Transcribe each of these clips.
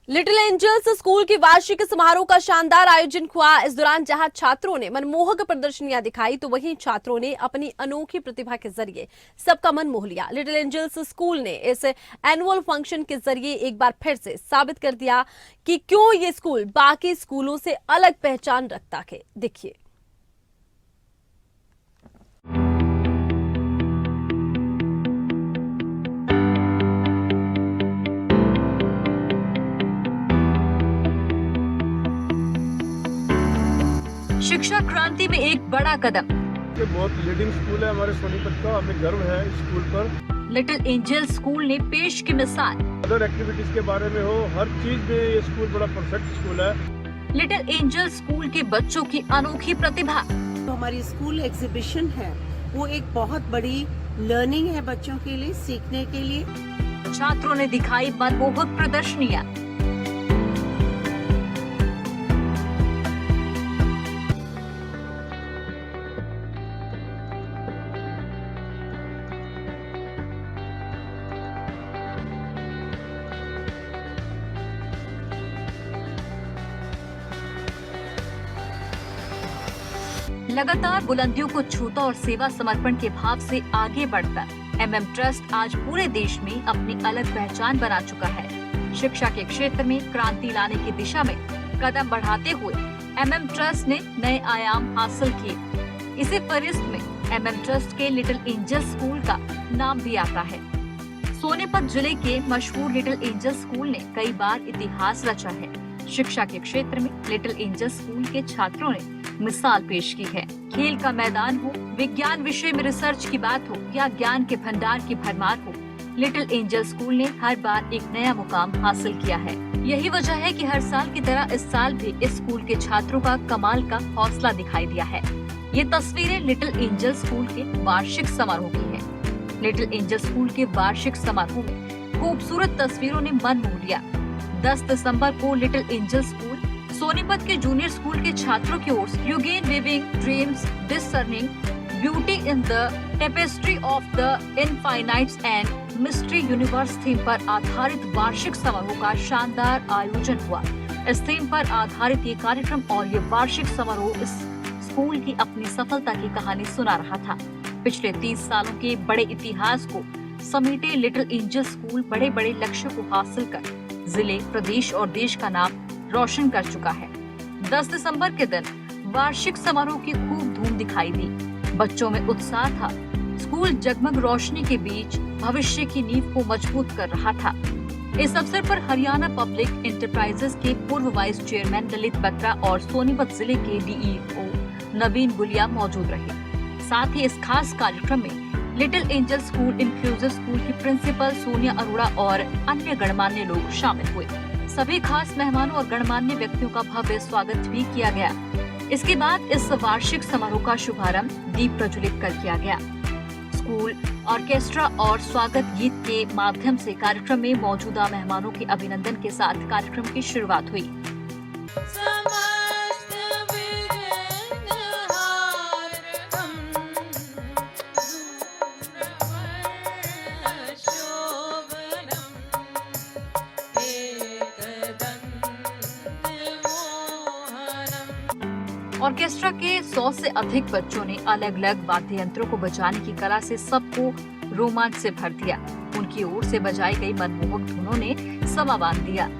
Little angels school की वार्षिक समारोह का शानदार आयोजन हुआ। इस दौरान जहां छात्रों ने मनमोहक प्रदर्शनियां दिखाई तो वहीं छात्रों ने अपनी अनोखी प्रतिभा के जरिए सबका मन मोह लिया। लिटिल एंजल्स स्कूल ने इस एनुअल फंक्शन के जरिए एक बार फिर से साबित कर दिया कि क्यों ये स्कूल बाकी स्कूलों से अलग पहचान रखता है। देखिए। शिक्षा क्रांति में एक बड़ा कदम। ये बहुत लीडिंग स्कूल है हमारे सोनीपत का, हमें गर्व है इस स्कूल पर। लिटिल एंजल स्कूल ने पेश की मिसाल। अदर एक्टिविटीज के बारे में हो, हर चीज में ये स्कूल बड़ा परफेक्ट स्कूल है। लिटिल एंजल स्कूल के बच्चों की अनोखी प्रतिभा। तो हमारी स्कूल एग्जीबिशन है, वो एक बहुत बड़ी लर्निंग है बच्चों के लिए, सीखने के लिए। छात्रों ने दिखाई मनमोहक प्रदर्शनियां। लगातार बुलंदियों को छूता और सेवा समर्पण के भाव से आगे बढ़ता एमएम ट्रस्ट आज पूरे देश में अपनी अलग पहचान बना चुका है। शिक्षा के क्षेत्र में क्रांति लाने की दिशा में कदम बढ़ाते हुए एमएम ट्रस्ट ने नए आयाम हासिल किए। इसी फहरिस्त में एमएम ट्रस्ट के लिटिल एंजल स्कूल का नाम भी आता है। सोनीपत जिले के मशहूर लिटिल एंजल स्कूल ने कई बार इतिहास रचा है। शिक्षा के क्षेत्र में लिटिल एंजल स्कूल के छात्रों ने मिसाल पेश की है। खेल का मैदान हो, विज्ञान विषय में रिसर्च की बात हो या ज्ञान के भंडार की भरमार हो, लिटिल एंजल स्कूल ने हर बार एक नया मुकाम हासिल किया है। यही वजह है कि हर साल की तरह इस साल भी इस स्कूल के छात्रों का कमाल का हौसला दिखाई दिया है। ये तस्वीरें लिटिल एंजल स्कूल के वार्षिक समारोह की है। लिटिल एंजल स्कूल के वार्षिक समारोह में खूबसूरत तस्वीरों ने मन मोह लिया। 10 दिसंबर को लिटिल एंजल स्कूल सोनीपत के जूनियर स्कूल के छात्रों की ओर से you gain living dreams discerning beauty in the tapestry of the infinites and mystery universe theme पर आधारित वार्षिक समारोह का शानदार आयोजन हुआ। इस थीम पर आधारित ये कार्यक्रम और ये वार्षिक समारोह इस स्कूल की अपनी सफलता की कहानी सुना रहा था। पिछले 30 सालों के बड़े इतिहास को समेटे लिटिल एंजल स्कूल बड़े बड़े लक्ष्यों को हासिल कर जिले, प्रदेश और देश का नाम रोशन कर चुका है। 10 दिसंबर के दिन वार्षिक समारोह की खूब धूम दिखाई दी। बच्चों में उत्साह था। स्कूल जगमग रोशनी के बीच भविष्य की नींव को मजबूत कर रहा था। इस अवसर पर हरियाणा पब्लिक एंटरप्राइजेस के पूर्व वाइस चेयरमैन ललित बत्रा और सोनीपत जिले के डीईओ नवीन गुलिया मौजूद रहे। साथ ही इस खास कार्यक्रम में little angel school inclusive school की प्रिंसिपल सोनिया अरोड़ा और अन्य गणमान्य लोग शामिल हुए। सभी खास मेहमानों और गणमान्य व्यक्तियों का भव्य स्वागत भी किया गया। इसके बाद इस वार्षिक समारोह का शुभारंभ दीप प्रज्वलित कर किया गया। स्कूल ऑर्केस्ट्रा और स्वागत गीत के माध्यम से कार्यक्रम में मौजूदा मेहमानों के अभिनंदन के साथ कार्यक्रम की शुरुआत हुई। ऑर्केस्ट्रा के 100 से अधिक बच्चों ने अलग अलग वाद्य यंत्रों को बजाने की कला से सबको रोमांच से भर दिया। उनकी ओर से बजाई गई मनमोहक धुनों ने समा बांध दिया।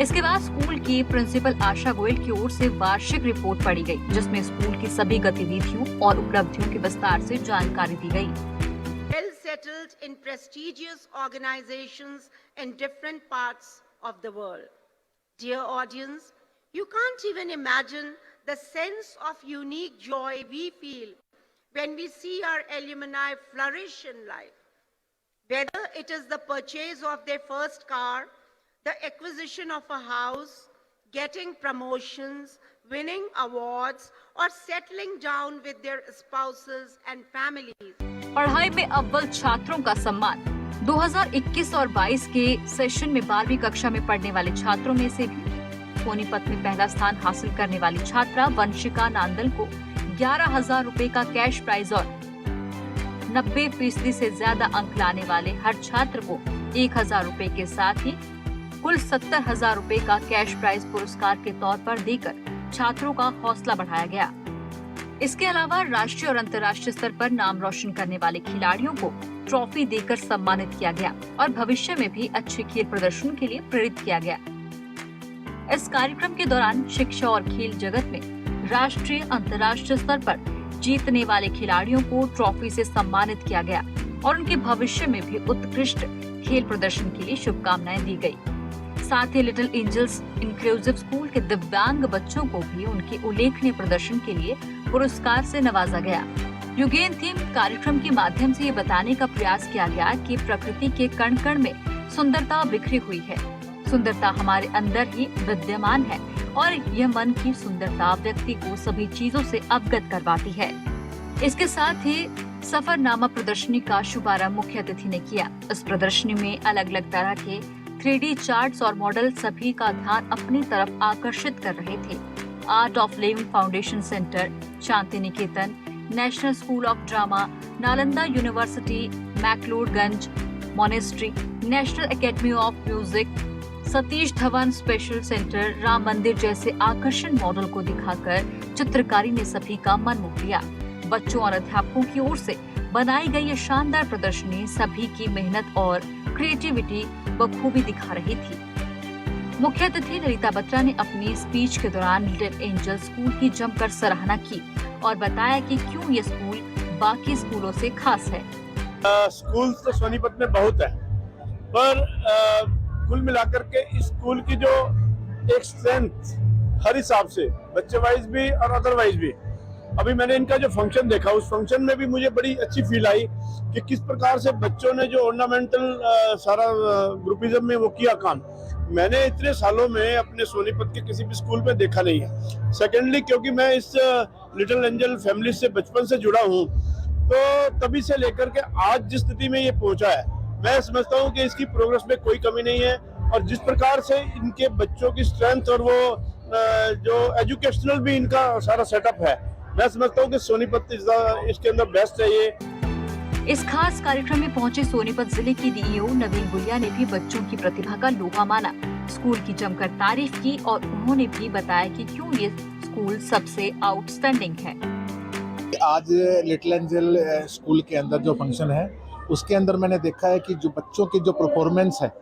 इसके बाद स्कूल की प्रिंसिपल आशा गोयल की ओर से वार्षिक रिपोर्ट पढ़ी गई, जिसमें स्कूल की सभी गतिविधियों और उपलब्धियों की विस्तार से जानकारी दी गई। Well settled in prestigious organizations in different parts of the world. Dear audience, you can't even imagine the sense of unique joy we feel when we see our alumni flourish in life. Whether it is the purchase of their first car, the acquisition of a house, getting promotions, winning awards, or settling down with their spouses and families. पढ़ाई में अव्वल छात्रों का सम्मान। 2021 और 22 के session में 12वीं कक्षा में पढ़ने वाले छात्रों में से भी सोनीपत में पहला स्थान हासिल करने वाली छात्रा वंशिका नांदल को 11,000 रुपए का कैश प्राइज और 90% से ज्यादा अंक लाने वाले हर छात्र को 1,000 रुपए के साथ ही कुल 70,000 रुपए का कैश प्राइज पुरस्कार के तौर पर देकर छात्रों का हौसला बढ़ाया गया। इसके अलावा राष्ट्रीय और अंतर्राष्ट्रीय स्तर पर नाम रोशन करने वाले खिलाड़ियों को ट्रॉफी देकर सम्मानित किया गया और भविष्य में भी अच्छे खेल प्रदर्शन के लिए प्रेरित किया गया। इस कार्यक्रम के दौरान शिक्षा और खेल जगत में राष्ट्रीय अंतर्राष्ट्रीय स्तर पर जीतने वाले खिलाड़ियों को ट्रॉफी से सम्मानित किया गया और उनके भविष्य में भी उत्कृष्ट खेल प्रदर्शन के लिए शुभकामनाएं दी गई। साथ ही लिटिल एंजल्स इंक्लूसिव स्कूल के दिव्यांग बच्चों को भी उनके उल्लेखनीय प्रदर्शन के लिए पुरस्कार से नवाजा गया। युगेन थीम कार्यक्रम के माध्यम से ये बताने का प्रयास किया गया कि प्रकृति के कण कण में सुंदरता बिखरी हुई है। सुंदरता हमारे अंदर ही विद्यमान है और यह मन की सुंदरता व्यक्ति को सभी चीजों से अवगत करवाती है। इसके साथ ही सफरनामा प्रदर्शनी का शुभारंभ मुख्य अतिथि ने किया। इस प्रदर्शनी में अलग अलग तरह के 3D चार्ट्स और मॉडल सभी का ध्यान अपनी तरफ आकर्षित कर रहे थे। Art of living foundation centre, Shanti Niketan, national school of drama, Nalanda university, McLeodganj monastery, national academy of music, Satish Dhawan special centre, Ram मंदिर जैसे आकर्षण मॉडल को दिखाकर चित्रकारी ने सभी का मन मोह लिया। बच्चों और अध्यापकों की ओर से बनाई गई ये शानदार प्रदर्शनी सभी की मेहनत और क्रिएटिविटी बखूबी दिखा रही थी। मुख्य अतिथि ललिता बत्रा ने अपनी स्पीच के दौरान लिटिल एंजल स्कूल की जमकर सराहना की और बताया कि क्यों ये स्कूल बाकी स्कूलों से खास है। स्कूल तो सोनीपत में बहुत है, पर कुल मिलाकर के इस स्कूल की जो एक स्ट्रेंथ हर हिसाब से बच्चे वाइज भी और अदरवाइज भी, अभी मैंने इनका जो फंक्शन देखा उस फंक्शन में भी मुझे बड़ी अच्छी फील आई कि किस प्रकार से बच्चों ने जो ऑर्नामेंटल सारा ग्रुपिज्म में वो किया काम, मैंने इतने सालों में अपने सोनीपत के किसी भी स्कूल में देखा नहीं है। सेकेंडली क्योंकि मैं इस लिटिल एंजल फैमिली से बचपन से जुड़ा हूँ, तो तभी से लेकर के आज जिस स्थिति में ये पहुंचा है, मैं समझता हूँ कि इसकी प्रोग्रेस में कोई कमी नहीं है। और जिस प्रकार से इनके बच्चों की स्ट्रेंथ और वो जो एजुकेशनल भी इनका सारा सेटअप है, मैं समझता हूँ कि सोनीपत इसके अंदर बेस्ट है ये। इस खास कार्यक्रम में पहुंचे सोनीपत जिले की डीईओ नवीन गुलिया ने भी बच्चों की प्रतिभा का लोहा माना, स्कूल की जमकर तारीफ की और उन्होंने भी बताया कि क्यों ये स्कूल सबसे आउटस्टैंडिंग है। आज लिटिल एंजल स्कूल के अंदर जो फंक्शन है उसके अंदर मैंने देखा है कि जो बच्चों की जो परफॉर्मेंस है,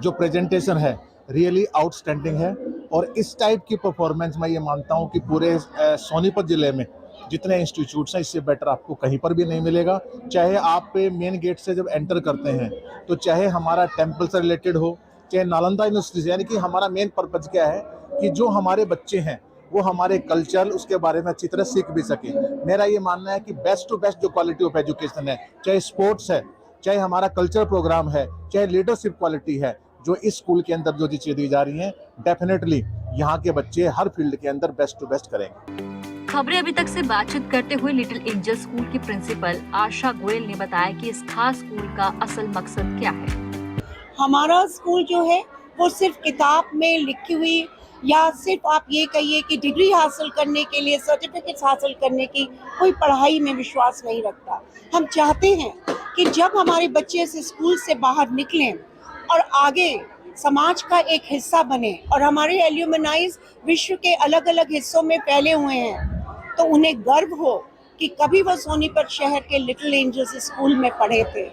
जो प्रेजेंटेशन है, रियली आउटस्टैंडिंग है। और इस टाइप की परफॉर्मेंस मैं ये मानता हूँ कि पूरे सोनीपत जिले में जितने इंस्टीट्यूट्स हैं इससे बेटर आपको कहीं पर भी नहीं मिलेगा। चाहे आप मेन गेट से जब एंटर करते हैं तो चाहे हमारा टेम्पल से रिलेटेड हो, चाहे नालंदा यूनिवर्सिटी से, यानी कि हमारा मेन पर्पज क्या है कि जो हमारे बच्चे हैं वो हमारे कल्चर उसके बारे में अच्छी तरह सीख भी सके। मेरा ये मानना है कि बेस्ट टू बेस्ट जो क्वालिटी ऑफ एजुकेशन है, चाहे स्पोर्ट्स है, चाहे हमारा कल्चर प्रोग्राम है, चाहे लीडरशिप क्वालिटी है, जो इस स्कूल के अंदर जो चीजें दी जा रही हैं, डेफिनेटली यहाँ के बच्चे हर फील्ड के अंदर बेस्ट टू बेस्ट करेंगे। खबरें अभी तक से बातचीत करते हुए लिटिल एंजल स्कूल की प्रिंसिपल आशा गोयल ने बताया कि इस खास स्कूल का असल मकसद क्या है। हमारा स्कूल जो है वो सिर्फ किताब में लिखी हुई या सिर्फ आप ये कहिए कि डिग्री हासिल करने के लिए, सर्टिफिकेट्स हासिल करने की कोई पढ़ाई में विश्वास नहीं रखता। हम चाहते हैं कि जब हमारे बच्चे इस स्कूल से बाहर निकलें और आगे समाज का एक हिस्सा बने, और हमारे एल्यूमनाइज विश्व के अलग अलग हिस्सों में फैले हुए हैं, तो उन्हें गर्व हो कि कभी वो सोनीपत शहर के लिटिल एंजल्स स्कूल में पढ़े थे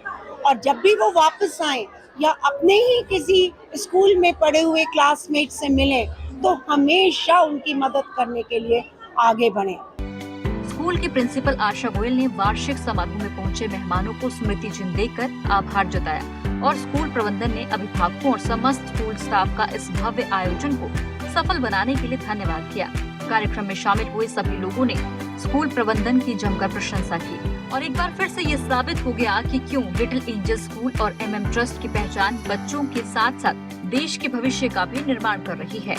और जब भी वो वापस आए या अपने ही किसी स्कूल में पढ़े हुए क्लासमेट से मिलें तो हमेशा उनकी मदद करने के लिए आगे बढ़ें। स्कूल की प्रिंसिपल आशा गोयल ने वार्षिक समारोह में पहुंचे मेहमानों को स्मृति चिन्ह देकर आभार जताया और स्कूल प्रबंधन ने अभिभावकों और समस्त स्कूल स्टाफ का इस भव्य आयोजन को सफल बनाने के लिए धन्यवाद किया। कार्यक्रम में शामिल हुए सभी लोगों ने स्कूल प्रबंधन की जमकर प्रशंसा की और एक बार फिर से ये साबित हो गया कि क्यों लिटिल एंजल स्कूल और MM ट्रस्ट की पहचान बच्चों के साथ साथ देश के भविष्य का भी निर्माण कर रही है।